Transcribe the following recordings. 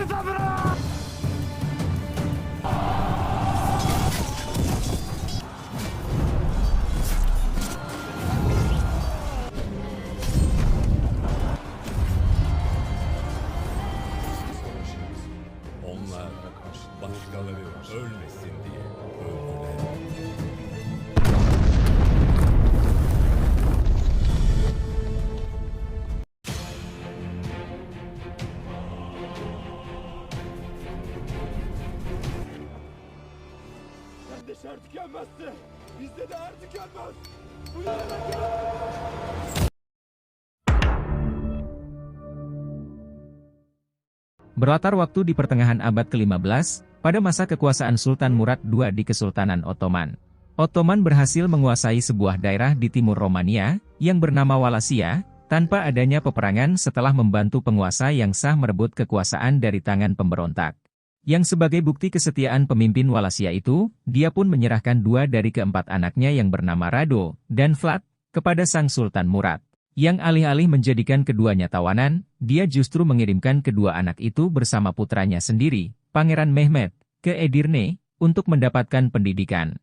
Onlar başkaları ölmesin diye öldüler. Sen de şer tükenmezse bizde de er tükenmez. Berlatar waktu di pertengahan abad ke-15, pada masa kekuasaan Sultan Murad II di Kesultanan Ottoman. Ottoman berhasil menguasai sebuah daerah di timur Romania, yang bernama Wallachia, tanpa adanya peperangan setelah membantu penguasa yang sah merebut kekuasaan dari tangan pemberontak. Yang sebagai bukti kesetiaan pemimpin Wallachia itu, dia pun menyerahkan 2 dari keempat anaknya yang bernama Rado dan Vlad kepada sang Sultan Murad. Yang alih-alih menjadikan keduanya tawanan, dia justru mengirimkan kedua anak itu bersama putranya sendiri, Pangeran Mehmed, ke Edirne, untuk mendapatkan pendidikan.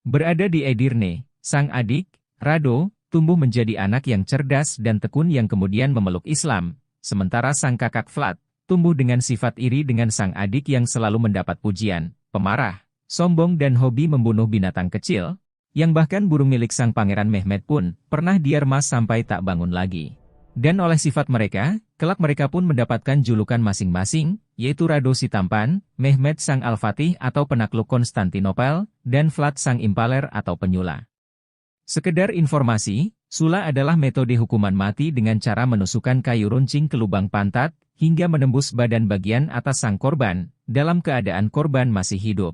Berada di Edirne, sang adik, Rado, tumbuh menjadi anak yang cerdas dan tekun yang kemudian memeluk Islam, sementara sang kakak Vlad, tumbuh dengan sifat iri dengan sang adik yang selalu mendapat pujian, pemarah, sombong dan hobi membunuh binatang kecil, yang bahkan burung milik sang Pangeran Mehmed pun pernah dia remas sampai tak bangun lagi. Dan oleh sifat mereka, kelak mereka pun mendapatkan julukan masing-masing, yaitu Rado si tampan, Mehmed sang Al-Fatih atau penakluk Konstantinopel, dan Vlad sang impaler atau penyula. Sekedar informasi, sula adalah metode hukuman mati dengan cara menusukkan kayu runcing ke lubang pantat, hingga menembus badan bagian atas sang korban, dalam keadaan korban masih hidup.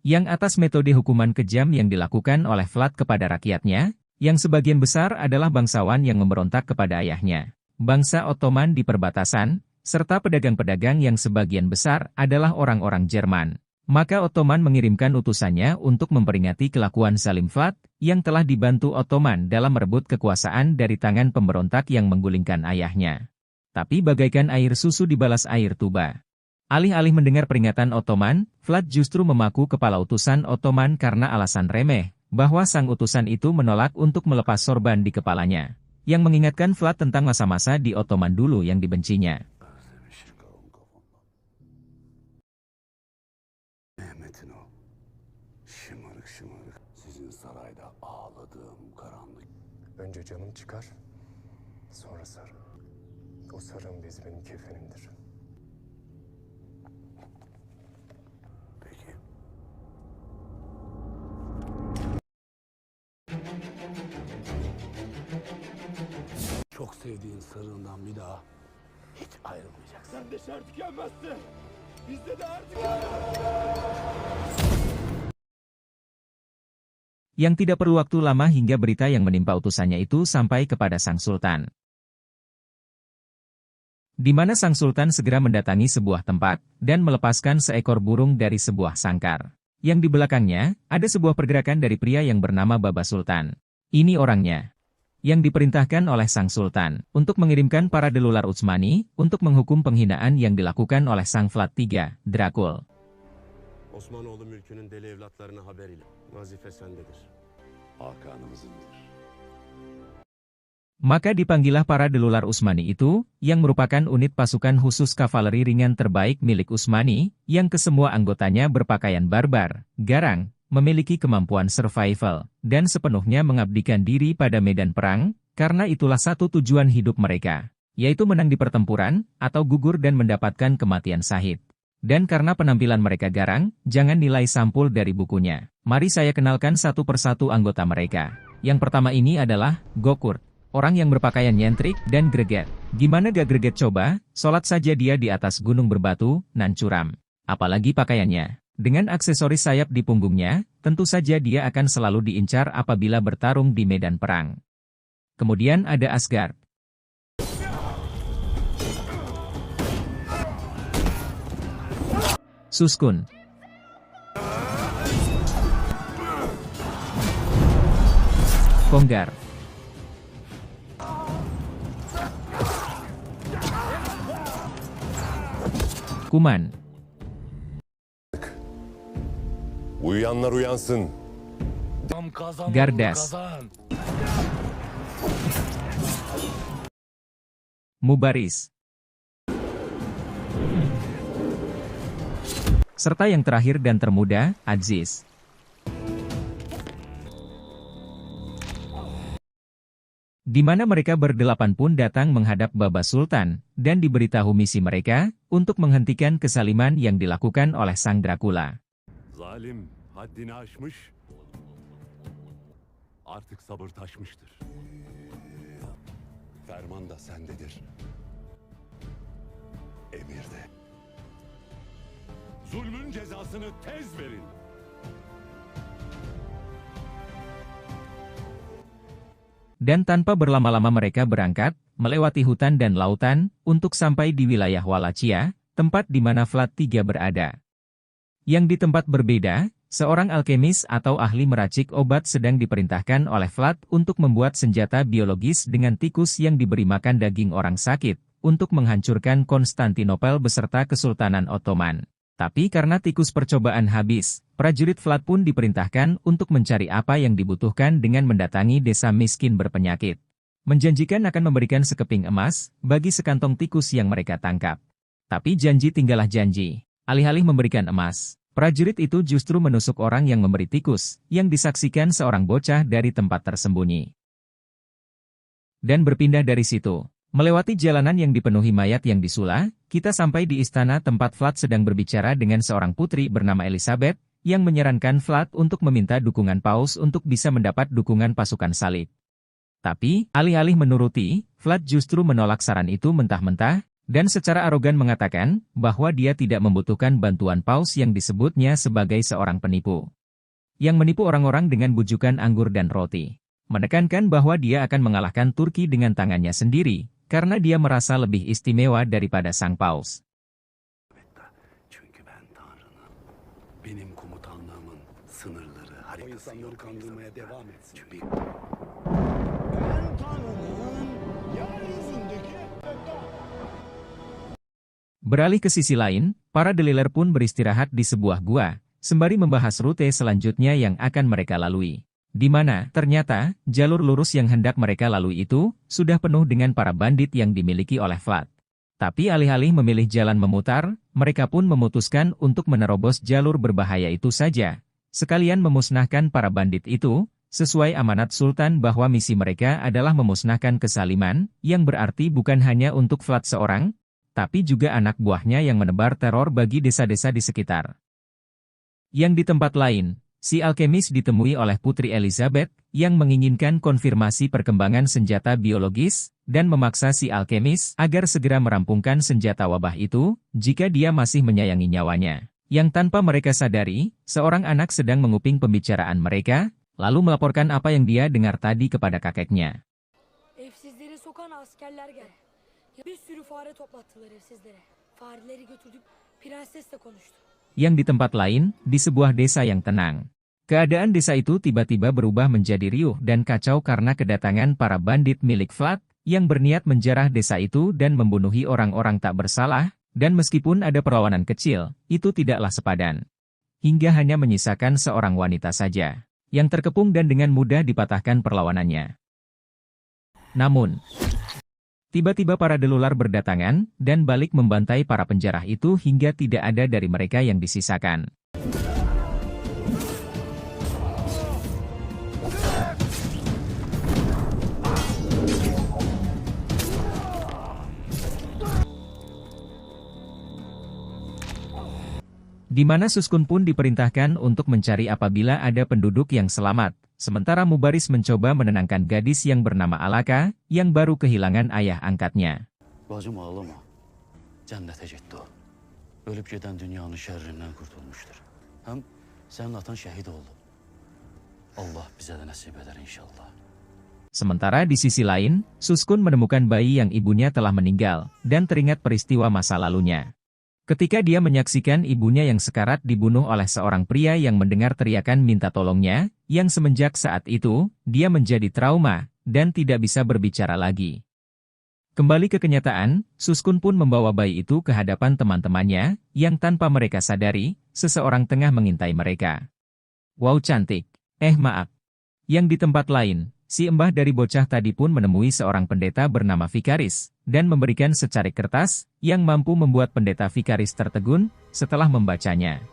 Yang atas metode hukuman kejam yang dilakukan oleh Vlad kepada rakyatnya, yang sebagian besar adalah bangsawan yang memberontak kepada ayahnya, bangsa Ottoman di perbatasan, serta pedagang-pedagang yang sebagian besar adalah orang-orang Jerman. Maka Ottoman mengirimkan utusannya untuk memperingati kelakuan zalim Vlad, yang telah dibantu Ottoman dalam merebut kekuasaan dari tangan pemberontak yang menggulingkan ayahnya. Tapi bagaikan air susu dibalas air tuba. Alih-alih mendengar peringatan Ottoman, Vlad justru memaku kepala utusan Ottoman karena alasan remeh, bahwa sang utusan itu menolak untuk melepas sorban di kepalanya, yang mengingatkan Vlad tentang masa-masa di Ottoman dulu yang dibencinya. Mehmet'in o şımarık şımarık sizin sarayda ağladığım karanlık. Önce canım çıkar, sonra sarı. O sarığın bezi benim kefenimdir. Peki. Çok sevdiğin sarığından bir daha hiç ayrılmayacaksın. Sen de şer tükenmezse bizde de er tükenmez. Yang tidak perlu waktu lama hingga berita yang menimpa utusannya itu sampai kepada sang sultan. Di mana sang sultan segera mendatangi sebuah tempat, dan melepaskan seekor burung dari sebuah sangkar. Yang di belakangnya, ada sebuah pergerakan dari pria yang bernama Baba Sultan. Ini orangnya, yang diperintahkan oleh sang sultan, untuk mengirimkan para delular Utsmani, untuk menghukum penghinaan yang dilakukan oleh sang Vlad III, Drakul. Osmanoğlu mülkünün deli evlatlarına haber ile. Vazife sendedir. Hakanımızındır. Maka dipanggillah para delular Utsmani itu, yang merupakan unit pasukan khusus kavaleri ringan terbaik milik Utsmani, yang kesemua anggotanya berpakaian barbar, garang, memiliki kemampuan survival, dan sepenuhnya mengabdikan diri pada medan perang, karena itulah satu tujuan hidup mereka, yaitu menang di pertempuran, atau gugur dan mendapatkan kematian syahid. Dan karena penampilan mereka garang, jangan nilai sampul dari bukunya. Mari saya kenalkan satu persatu anggota mereka. Yang pertama ini adalah Gokurt. Orang yang berpakaian nyentrik dan greget. Gimana gak greget coba, sholat saja dia di atas gunung berbatu, nan curam. Apalagi pakaiannya. Dengan aksesoris sayap di punggungnya, tentu saja dia akan selalu diincar apabila bertarung di medan perang. Kemudian ada Asgard. Suskun. Konggar. Kuman. Uyuyanlar uyansın. Gardas. Mubaris. Serta yang terakhir dan termuda, Aziz. Di mana mereka berdelapan pun datang menghadap Baba Sultan, dan diberitahu misi mereka, untuk menghentikan kesaliman yang dilakukan oleh Sang Dracula. Zalim haddini aşmış. Artık sabır taşmıştır. Ferman da sendedir. Emir de. Zulmün cezasını tez verin. Dan tanpa berlama-lama mereka berangkat, melewati hutan dan lautan, untuk sampai di wilayah Wallachia, tempat di mana Vlad III berada. Yang di tempat berbeda, seorang alkemis atau ahli meracik obat sedang diperintahkan oleh Vlad untuk membuat senjata biologis dengan tikus yang diberi makan daging orang sakit, untuk menghancurkan Konstantinopel beserta Kesultanan Ottoman. Tapi karena tikus percobaan habis, prajurit Vlad pun diperintahkan untuk mencari apa yang dibutuhkan dengan mendatangi desa miskin berpenyakit. Menjanjikan akan memberikan sekeping emas bagi sekantong tikus yang mereka tangkap. Tapi janji tinggallah janji. Alih-alih memberikan emas, prajurit itu justru menusuk orang yang memberi tikus, yang disaksikan seorang bocah dari tempat tersembunyi. Dan berpindah dari situ. Melewati jalanan yang dipenuhi mayat yang disula, kita sampai di istana tempat Vlad sedang berbicara dengan seorang putri bernama Elizabeth, yang menyarankan Vlad untuk meminta dukungan Paus untuk bisa mendapat dukungan pasukan salib. Tapi, alih-alih menuruti, Vlad justru menolak saran itu mentah-mentah, dan secara arogan mengatakan bahwa dia tidak membutuhkan bantuan Paus yang disebutnya sebagai seorang penipu. Yang menipu orang-orang dengan bujukan anggur dan roti. Menekankan bahwa dia akan mengalahkan Turki dengan tangannya sendiri, karena dia merasa lebih istimewa daripada Sang Paus. Çünkü ben Tanrı'nın, benim komutanlığımın sınırları harikası yok. Kandırmaya devam etsin. Çünkü Ben Tanrı'nın yeryüzündeki Beralih ke sisi lain, para deliler pun beristirahat di sebuah gua, sembari membahas rute selanjutnya yang akan mereka lalui. Di mana, ternyata, jalur lurus yang hendak mereka lalui itu, sudah penuh dengan para bandit yang dimiliki oleh Vlad. Tapi alih-alih memilih jalan memutar, mereka pun memutuskan untuk menerobos jalur berbahaya itu saja. Sekalian memusnahkan para bandit itu, sesuai amanat Sultan bahwa misi mereka adalah memusnahkan kesaliman, yang berarti bukan hanya untuk Vlad seorang, tapi juga anak buahnya yang menebar teror bagi desa-desa di sekitar. Yang di tempat lain, si alkemis ditemui oleh Putri Elizabeth, yang menginginkan konfirmasi perkembangan senjata biologis, dan memaksa si alkemis agar segera merampungkan senjata wabah itu, jika dia masih menyayangi nyawanya. Yang tanpa mereka sadari, seorang anak sedang menguping pembicaraan mereka, lalu melaporkan apa yang dia dengar tadi kepada kakeknya. Evsizleri sokan askerler geldi. Bir sürü fare toplattılar evsizlere. Fareleri götürdük, prensesle konuştu. Yang di tempat lain, di sebuah desa yang tenang. Keadaan desa itu tiba-tiba berubah menjadi riuh dan kacau karena kedatangan para bandit milik Vlad, yang berniat menjarah desa itu dan membunuhi orang-orang tak bersalah, dan meskipun ada perlawanan kecil, itu tidaklah sepadan. Hingga hanya menyisakan seorang wanita saja, yang terkepung dan dengan mudah dipatahkan perlawanannya. Namun, tiba-tiba para delular berdatangan, dan balik membantai para penjarah itu hingga tidak ada dari mereka yang disisakan. Di mana Suskun pun diperintahkan untuk mencari apabila ada penduduk yang selamat, sementara Mubaris mencoba menenangkan gadis yang bernama Alaka, yang baru kehilangan ayah angkatnya. Bacım ağlama. Cennete gitti o. Ölüp giden dünyanın şerrinden kurtulmuştur. Hem senin atan şehit oldu. Allah bize de nasip eder inşallah. Sementara di sisi lain, Suskun menemukan bayi yang ibunya telah meninggal, dan teringat peristiwa masa lalunya. Ketika dia menyaksikan ibunya yang sekarat dibunuh oleh seorang pria yang mendengar teriakan minta tolongnya, yang semenjak saat itu, dia menjadi trauma, dan tidak bisa berbicara lagi. Kembali ke kenyataan, Suskun pun membawa bayi itu ke hadapan teman-temannya, yang tanpa mereka sadari, seseorang tengah mengintai mereka. Wow cantik. Maaf. Yang di tempat lain, si embah dari bocah tadi pun menemui seorang pendeta bernama Vikaris, dan memberikan secarik kertas, yang mampu membuat pendeta Vikaris tertegun, setelah membacanya.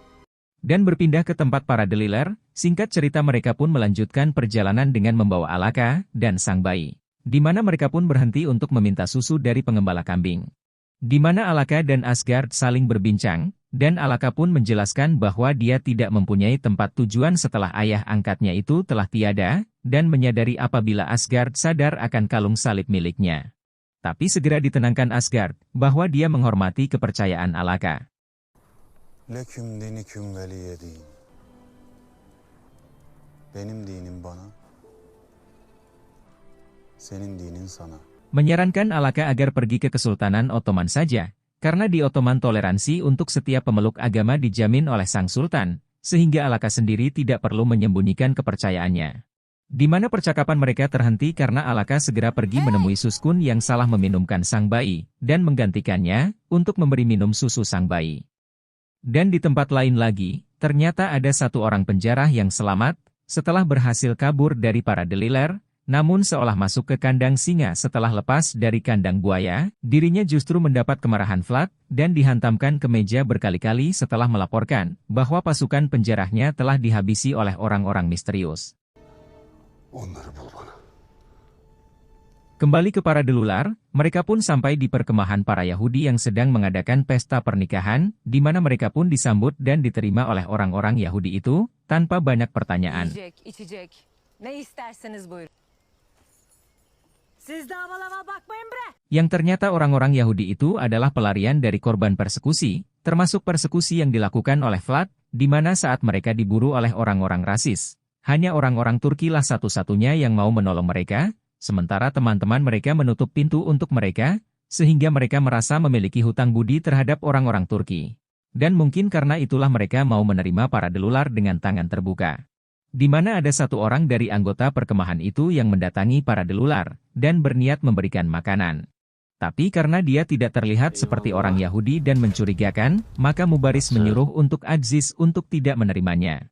Dan berpindah ke tempat para Deliler, singkat cerita mereka pun melanjutkan perjalanan dengan membawa Alaka, dan sang bayi. Di mana mereka pun berhenti untuk meminta susu dari pengembala kambing. Di mana Alaka dan Asgard saling berbincang, dan Alaka pun menjelaskan bahwa dia tidak mempunyai tempat tujuan setelah ayah angkatnya itu telah tiada, dan menyadari apabila Asgard sadar akan kalung salib miliknya. Tapi segera ditenangkan Asgard, bahwa dia menghormati kepercayaan Alaka. Leküm diniküm veliyedin. Benim dinim bana, senin dinin sana. Menyarankan Alaka agar pergi ke Kesultanan Ottoman saja, karena di Ottoman toleransi untuk setiap pemeluk agama dijamin oleh sang sultan, sehingga Alaka sendiri tidak perlu menyembunyikan kepercayaannya. Di mana percakapan mereka terhenti karena Alaka segera pergi menemui Suskun yang salah meminumkan sang bayi, dan menggantikannya untuk memberi minum susu sang bayi. Dan di tempat lain lagi, ternyata ada satu orang penjara yang selamat, setelah berhasil kabur dari para Deliler, namun seolah masuk ke kandang singa setelah lepas dari kandang buaya, dirinya justru mendapat kemarahan Vlad, dan dihantamkan ke meja berkali-kali setelah melaporkan bahwa pasukan penjarahnya telah dihabisi oleh orang-orang misterius. Kembali ke para Delular, mereka pun sampai di perkemahan para Yahudi yang sedang mengadakan pesta pernikahan, di mana mereka pun disambut dan diterima oleh orang-orang Yahudi itu, tanpa banyak pertanyaan. Yang ternyata orang-orang Yahudi itu adalah pelarian dari korban persekusi, termasuk persekusi yang dilakukan oleh Vlad, di mana saat mereka diburu oleh orang-orang rasis. Hanya orang-orang Turki lah satu-satunya yang mau menolong mereka, sementara teman-teman mereka menutup pintu untuk mereka, sehingga mereka merasa memiliki hutang budi terhadap orang-orang Turki. Dan mungkin karena itulah mereka mau menerima para Delular dengan tangan terbuka. Di mana ada satu orang dari anggota perkemahan itu yang mendatangi para Delular, dan berniat memberikan makanan. Tapi karena dia tidak terlihat seperti orang Yahudi dan mencurigakan, maka Mubaris menyuruh untuk Aziz untuk tidak menerimanya.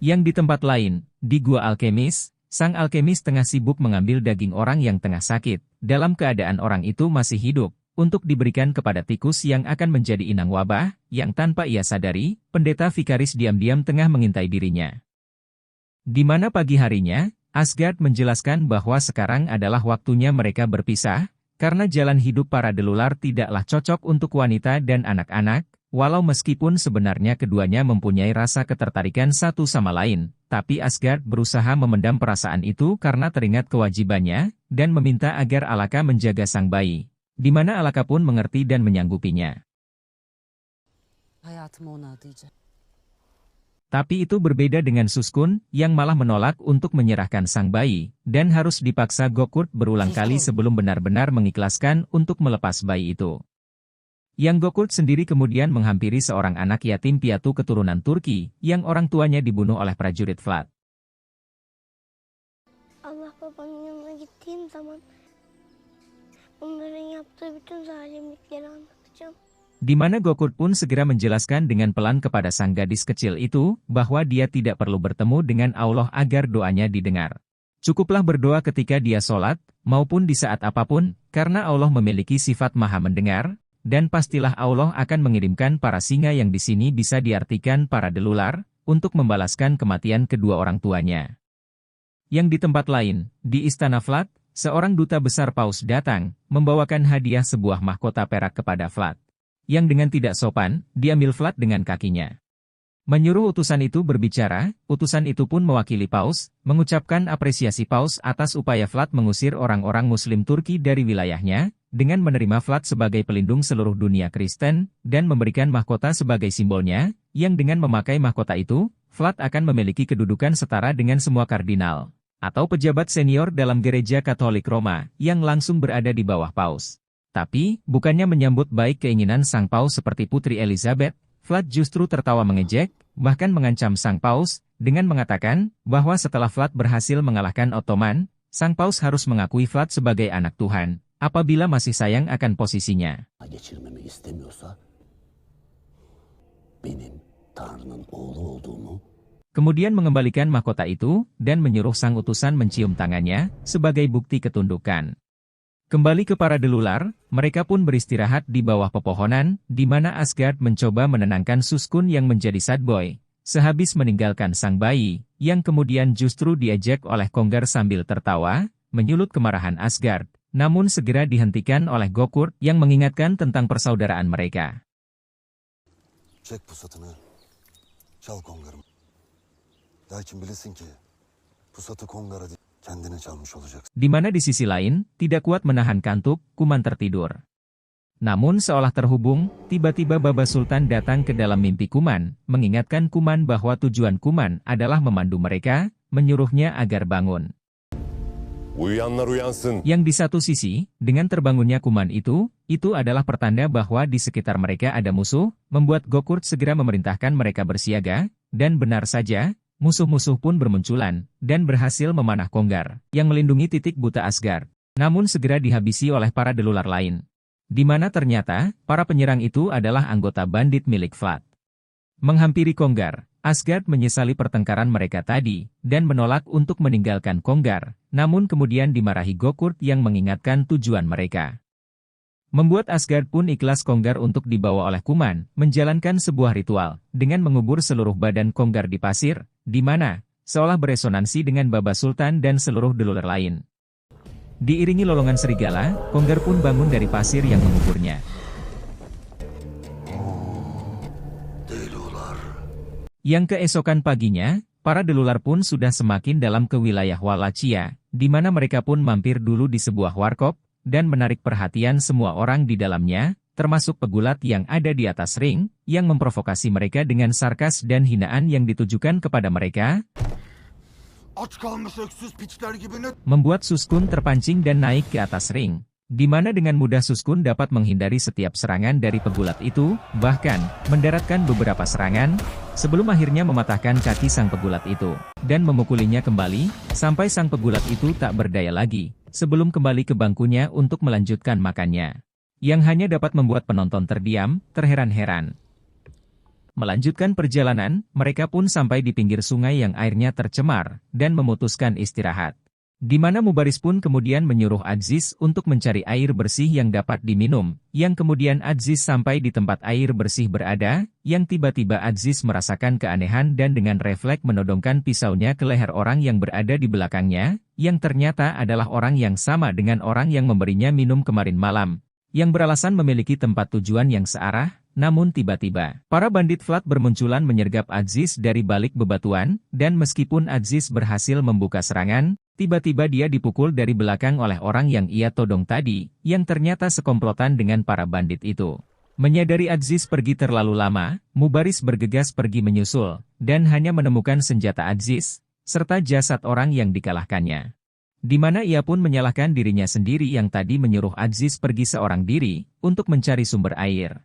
Yang di tempat lain, di Gua Alkemis, sang alkemis tengah sibuk mengambil daging orang yang tengah sakit, dalam keadaan orang itu masih hidup, untuk diberikan kepada tikus yang akan menjadi inang wabah, yang tanpa ia sadari, pendeta Vikaris diam-diam tengah mengintai dirinya. Di mana pagi harinya, Asgard menjelaskan bahwa sekarang adalah waktunya mereka berpisah, karena jalan hidup para Delular tidaklah cocok untuk wanita dan anak-anak, walau meskipun sebenarnya keduanya mempunyai rasa ketertarikan satu sama lain, tapi Asgard berusaha memendam perasaan itu karena teringat kewajibannya, dan meminta agar Alaka menjaga sang bayi. Di mana Alaka pun mengerti dan menyanggupinya. Tapi itu berbeda dengan Suskun, yang malah menolak untuk menyerahkan sang bayi, dan harus dipaksa Gokurt berulang kali sebelum benar-benar mengikhlaskan untuk melepas bayi itu. Yang Gokurt sendiri kemudian menghampiri seorang anak yatim piatu keturunan Turki, yang orang tuanya dibunuh oleh prajurit Vlad. Allah babanın yanına gittiğim zaman onların yaptığı bütün zalimlikleri anlatacağım. Di mana Gokurt pun segera menjelaskan dengan pelan kepada sang gadis kecil itu, bahwa dia tidak perlu bertemu dengan Allah agar doanya didengar. Cukuplah berdoa ketika dia sholat, maupun di saat apapun, karena Allah memiliki sifat maha mendengar, dan pastilah Allah akan mengirimkan para singa yang di sini bisa diartikan para Delular, untuk membalaskan kematian kedua orang tuanya. Yang di tempat lain, di Istana Vlad, seorang duta besar Paus datang, membawakan hadiah sebuah mahkota perak kepada Vlad. Yang dengan tidak sopan, diambil Vlad dengan kakinya. Menyuruh utusan itu berbicara, utusan itu pun mewakili Paus, mengucapkan apresiasi Paus atas upaya Vlad mengusir orang-orang Muslim Turki dari wilayahnya, dengan menerima Vlad sebagai pelindung seluruh dunia Kristen, dan memberikan mahkota sebagai simbolnya, yang dengan memakai mahkota itu, Vlad akan memiliki kedudukan setara dengan semua kardinal, atau pejabat senior dalam gereja Katolik Roma, yang langsung berada di bawah Paus. Tapi, bukannya menyambut baik keinginan sang Paus seperti Putri Elizabeth, Vlad justru tertawa mengejek, bahkan mengancam sang Paus, dengan mengatakan, bahwa setelah Vlad berhasil mengalahkan Ottoman, Sang Paus harus mengakui Vlad sebagai anak Tuhan, apabila masih sayang akan posisinya. Geçirmemi istemiyorsa benim Tanrı'nın oğlu olduğumu Kemudian mengembalikan mahkota itu, dan menyuruh sang utusan mencium tangannya, sebagai bukti ketundukan. Kembali ke para delular, mereka pun beristirahat di bawah pepohonan, di mana Asgard mencoba menenangkan Suskun yang menjadi sad boy, sehabis meninggalkan sang bayi, yang kemudian justru diajak oleh Kongar sambil tertawa, menyulut kemarahan Asgard, namun segera dihentikan oleh Gokurt yang mengingatkan tentang persaudaraan mereka. Çek pusatını, çal Kongar'ım. Lakin bilesin ki, pusatı Kongar'a kendine çalmış olacaksın. Di mana di sisi lain, tidak kuat menahan kantuk, Kuman tertidur. Namun seolah terhubung, tiba-tiba Baba Sultan datang ke dalam mimpi Kuman, mengingatkan Kuman bahwa tujuan Kuman adalah memandu mereka, menyuruhnya agar bangun. Uyuyanlar uyansın. Yang di satu sisi, dengan terbangunnya Kuman itu adalah pertanda bahwa di sekitar mereka ada musuh, membuat Gokurt segera memerintahkan mereka bersiaga, dan benar saja, musuh-musuh pun bermunculan, dan berhasil memanah Kongar, yang melindungi titik buta Asgard. Namun segera dihabisi oleh para delular lain. Di mana ternyata, para penyerang itu adalah anggota bandit milik Vlad. Menghampiri Kongar, Asgard menyesali pertengkaran mereka tadi, dan menolak untuk meninggalkan Kongar, namun kemudian dimarahi Gokurt yang mengingatkan tujuan mereka. Membuat Asgard pun ikhlas Kongar untuk dibawa oleh Kuman, menjalankan sebuah ritual, dengan mengubur seluruh badan Kongar di pasir, di mana, seolah beresonansi dengan Baba Sultan dan seluruh delular lain. Diiringi lolongan serigala, Kongar pun bangun dari pasir yang menguburnya. Yang keesokan paginya, para delular pun sudah semakin dalam ke wilayah Wallachia, di mana mereka pun mampir dulu di sebuah warkop, dan menarik perhatian semua orang di dalamnya, termasuk pegulat yang ada di atas ring, yang memprovokasi mereka dengan sarkas dan hinaan yang ditujukan kepada mereka, membuat Suskun terpancing dan naik ke atas ring, di mana dengan mudah Suskun dapat menghindari setiap serangan dari pegulat itu, bahkan mendaratkan beberapa serangan, sebelum akhirnya mematahkan kaki sang pegulat itu, dan memukulinya kembali, sampai sang pegulat itu tak berdaya lagi, sebelum kembali ke bangkunya untuk melanjutkan makannya. Yang hanya dapat membuat penonton terdiam, terheran-heran. Melanjutkan perjalanan, mereka pun sampai di pinggir sungai yang airnya tercemar, dan memutuskan istirahat. Di mana Mubaris pun kemudian menyuruh Aziz untuk mencari air bersih yang dapat diminum, yang kemudian Aziz sampai di tempat air bersih berada, yang tiba-tiba Aziz merasakan keanehan dan dengan refleks menodongkan pisaunya ke leher orang yang berada di belakangnya, yang ternyata adalah orang yang sama dengan orang yang memberinya minum kemarin malam, yang beralasan memiliki tempat tujuan yang searah. Namun tiba-tiba, para bandit Vlad bermunculan menyergap Aziz dari balik bebatuan, dan meskipun Aziz berhasil membuka serangan, tiba-tiba dia dipukul dari belakang oleh orang yang ia todong tadi, yang ternyata sekomplotan dengan para bandit itu. Menyadari Aziz pergi terlalu lama, Mubaris bergegas pergi menyusul, dan hanya menemukan senjata Aziz, serta jasad orang yang dikalahkannya. Di mana ia pun menyalahkan dirinya sendiri yang tadi menyuruh Aziz pergi seorang diri, untuk mencari sumber air.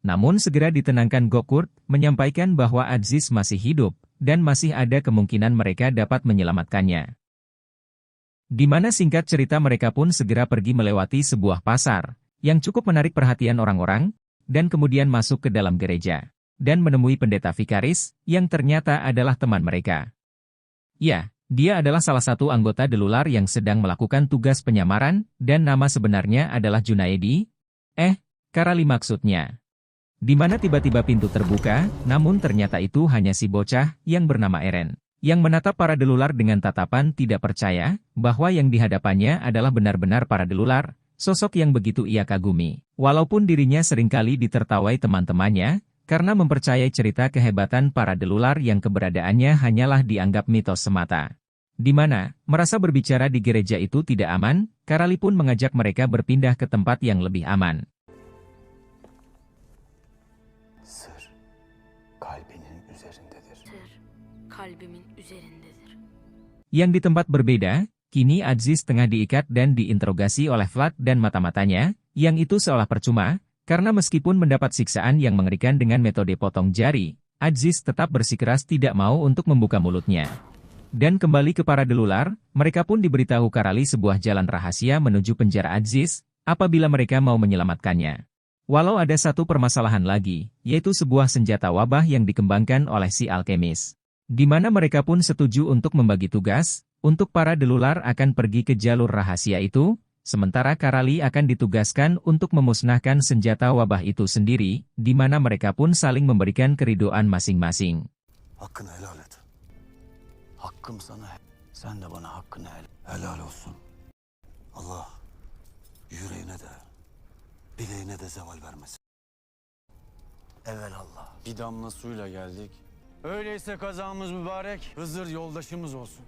Namun segera ditenangkan Gokurt, menyampaikan bahwa Aziz masih hidup, dan masih ada kemungkinan mereka dapat menyelamatkannya. Di mana singkat cerita mereka pun segera pergi melewati sebuah pasar, yang cukup menarik perhatian orang-orang, dan kemudian masuk ke dalam gereja, dan menemui pendeta Vikaris, yang ternyata adalah teman mereka. Ya, dia adalah salah satu anggota delular yang sedang melakukan tugas penyamaran, dan nama sebenarnya adalah Junaedi. Karali maksudnya. Di mana tiba-tiba pintu terbuka, namun ternyata itu hanya si bocah yang bernama Eren, yang menatap para delular dengan tatapan tidak percaya, bahwa yang dihadapannya adalah benar-benar para delular, sosok yang begitu ia kagumi. Walaupun dirinya seringkali ditertawai teman-temannya, karena mempercayai cerita kehebatan para delular yang keberadaannya hanyalah dianggap mitos semata. Di mana, merasa berbicara di gereja itu tidak aman, Karali pun mengajak mereka berpindah ke tempat yang lebih aman. Kalbimin üzerindedir. Yang di tempat berbeda, kini Aziz tengah diikat dan diinterogasi oleh Vlad dan mata-matanya, yang itu seolah percuma, karena meskipun mendapat siksaan yang mengerikan dengan metode potong jari, Aziz tetap bersikeras tidak mau untuk membuka mulutnya. Dan kembali ke para delular, mereka pun diberitahu Karali sebuah jalan rahasia menuju penjara Aziz, apabila mereka mau menyelamatkannya. Walau ada satu permasalahan lagi, yaitu sebuah senjata wabah yang dikembangkan oleh si alkemis. Di mana mereka pun setuju untuk membagi tugas, untuk para delular akan pergi ke jalur rahasia itu, sementara Karali akan ditugaskan untuk memusnahkan senjata wabah itu sendiri, di mana mereka pun saling memberikan keridoan masing-masing. Hakkını helal et. Hakkım sana. Sen de bana hakkını helal olsun. Allah yüreğine de, bileğine de zeval vermesin. Evelallah. Bir damla suyla geldik. Öyleyse kazamız mübarek, Hızır yoldaşımız olsun.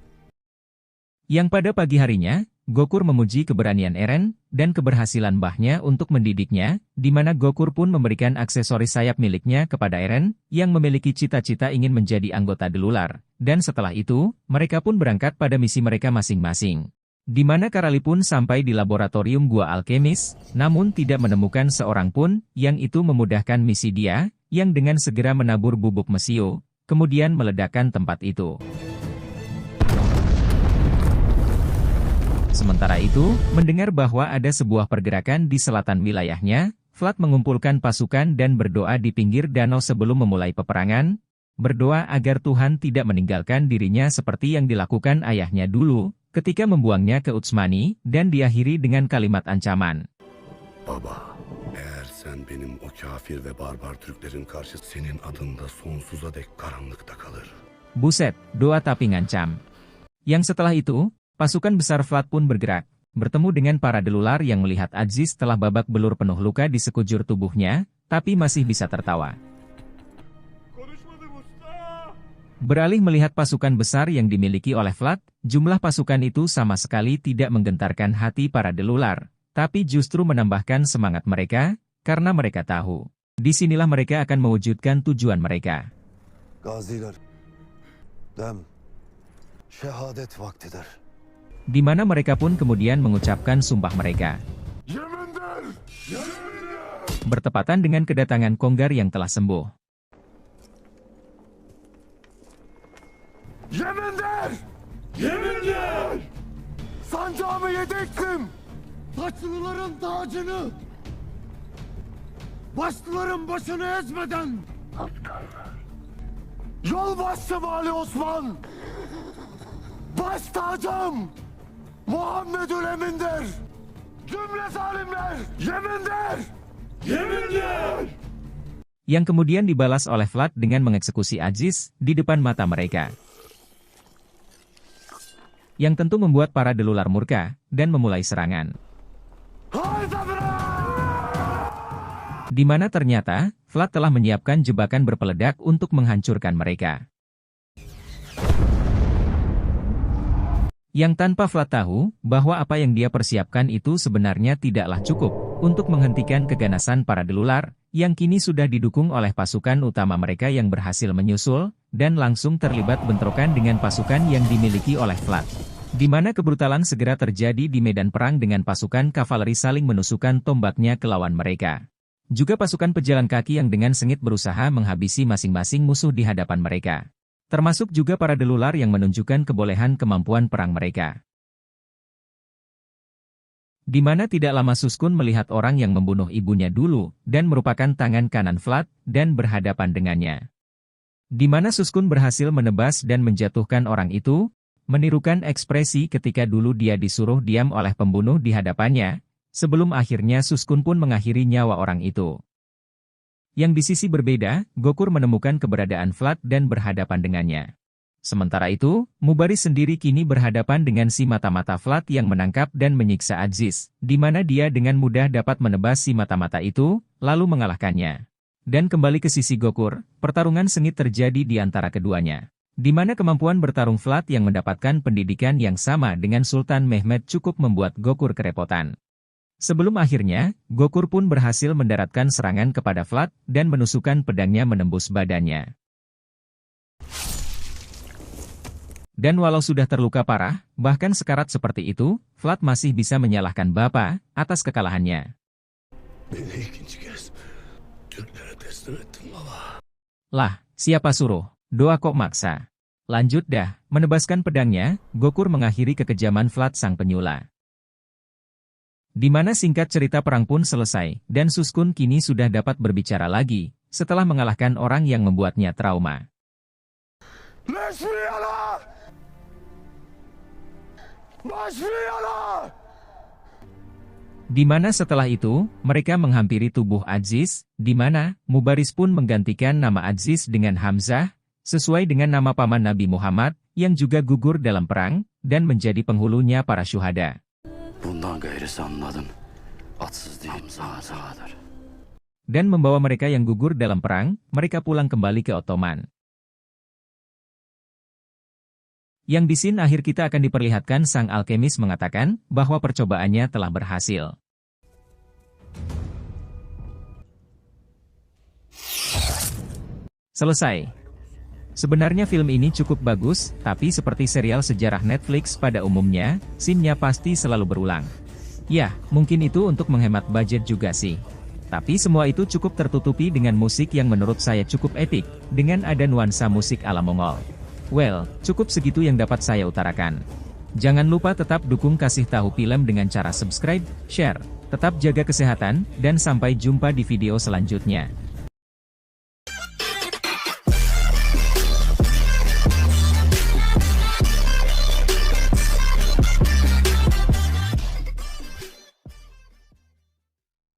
Yang pada pagi harinya, Gokul memuji keberanian Eren, dan keberhasilan mbahnya untuk mendidiknya, di mana Gokul pun memberikan aksesoris sayap miliknya kepada Eren, yang memiliki cita-cita ingin menjadi anggota delular, dan setelah itu, mereka pun berangkat pada misi mereka masing-masing. Di mana Karali pun sampai di laboratorium gua alkemis, namun tidak menemukan seorang pun, yang itu memudahkan misi dia, yang dengan segera menabur bubuk mesio, kemudian meledakkan tempat itu. Sementara itu, mendengar bahwa ada sebuah pergerakan di selatan wilayahnya, Vlad mengumpulkan pasukan dan berdoa di pinggir danau sebelum memulai peperangan, berdoa agar Tuhan tidak meninggalkan dirinya seperti yang dilakukan ayahnya dulu, ketika membuangnya ke Utsmani, dan diakhiri dengan kalimat ancaman. Baba, eğer sen benim o kafir ve barbar Türklerin karşı senin adında sonsuza dek karanlıkta kalır. Buset, doa tapi ngancam. Yang setelah itu, pasukan besar Vlad pun bergerak, bertemu dengan para delular yang melihat Aziz telah babak belur penuh luka di sekujur tubuhnya, tapi masih bisa tertawa. Beralih melihat pasukan besar yang dimiliki oleh Vlad, jumlah pasukan itu sama sekali tidak menggentarkan hati para delular, tapi justru menambahkan semangat mereka, karena mereka tahu, disinilah mereka akan mewujudkan tujuan mereka. Gaziler, dem, şehadet vaktidir. Di mana mereka pun kemudian mengucapkan sumpah mereka. Bertepatan dengan kedatangan Konggar yang telah sembuh. Yeminler! Yeminler! Sancağımı yedektim! Taçlıların tacını! Başlıların başını ezmeden! Aptallar! Yolbaşı Vali Osman! Baş tacım! Muhammedül Emin'dir! Cümle zalimler! Yeminler! Yeminler! Yang kemudian dibalas oleh Vlad dengan mengeksekusi Aziz di depan mata mereka. Yang tentu membuat para delular murka, dan memulai serangan. Di mana ternyata, Vlad telah menyiapkan jebakan berpeledak untuk menghancurkan mereka. Yang tanpa Vlad tahu, bahwa apa yang dia persiapkan itu sebenarnya tidaklah cukup, untuk menghentikan keganasan para delular, yang kini sudah didukung oleh pasukan utama mereka yang berhasil menyusul, dan langsung terlibat bentrokan dengan pasukan yang dimiliki oleh Vlad. Di mana kebrutalan segera terjadi di medan perang dengan pasukan kavaleri saling menusukkan tombaknya ke lawan mereka. Juga pasukan pejalan kaki yang dengan sengit berusaha menghabisi masing-masing musuh di hadapan mereka. Termasuk juga para delular yang menunjukkan kebolehan kemampuan perang mereka. Di mana tidak lama Suskun melihat orang yang membunuh ibunya dulu, dan merupakan tangan kanan Vlad, dan berhadapan dengannya. Di mana Suskun berhasil menebas dan menjatuhkan orang itu, menirukan ekspresi ketika dulu dia disuruh diam oleh pembunuh di hadapannya, sebelum akhirnya Suskun pun mengakhiri nyawa orang itu. Yang di sisi berbeda, Gokul menemukan keberadaan Vlad dan berhadapan dengannya. Sementara itu, Mubaris sendiri kini berhadapan dengan si mata-mata Vlad yang menangkap dan menyiksa Aziz, di mana dia dengan mudah dapat menebas si mata-mata itu, lalu mengalahkannya. Dan kembali ke sisi Gokul, pertarungan sengit terjadi di antara keduanya. Di mana kemampuan bertarung Vlad yang mendapatkan pendidikan yang sama dengan Sultan Mehmed cukup membuat Gokul kerepotan. Sebelum akhirnya, Gokul pun berhasil mendaratkan serangan kepada Vlad, dan menusukkan pedangnya menembus badannya. Dan walau sudah terluka parah, bahkan sekarat seperti itu, Vlad masih bisa menyalahkan Bapa atas kekalahannya. Lah, siapa suruh? Doa kok maksa. Lanjut dah, menebaskan pedangnya, Gokuro mengakhiri kekejaman Vlad sang penyula. Di mana singkat cerita perang pun selesai, dan Suskun kini sudah dapat berbicara lagi, setelah mengalahkan orang yang membuatnya trauma. Di mana setelah itu, mereka menghampiri tubuh Aziz, di mana Mubaris pun menggantikan nama Aziz dengan Hamzah, sesuai dengan nama paman Nabi Muhammad, yang juga gugur dalam perang, dan menjadi penghulunya para syuhada. Dan membawa mereka yang gugur dalam perang, mereka pulang kembali ke Ottoman. Yang di scene akhir kita akan diperlihatkan sang alkemis mengatakan bahwa percobaannya telah berhasil. Selesai. Sebenarnya film ini cukup bagus, tapi seperti serial sejarah Netflix pada umumnya, scene-nya pasti selalu berulang. Ya, mungkin itu untuk menghemat budget juga sih. Tapi semua itu cukup tertutupi dengan musik yang menurut saya cukup epik, dengan ada nuansa musik ala Mongol. Well, cukup segitu yang dapat saya utarakan. Jangan lupa tetap dukung Kasih Tahu Film dengan cara subscribe, share, tetap jaga kesehatan, dan sampai jumpa di video selanjutnya.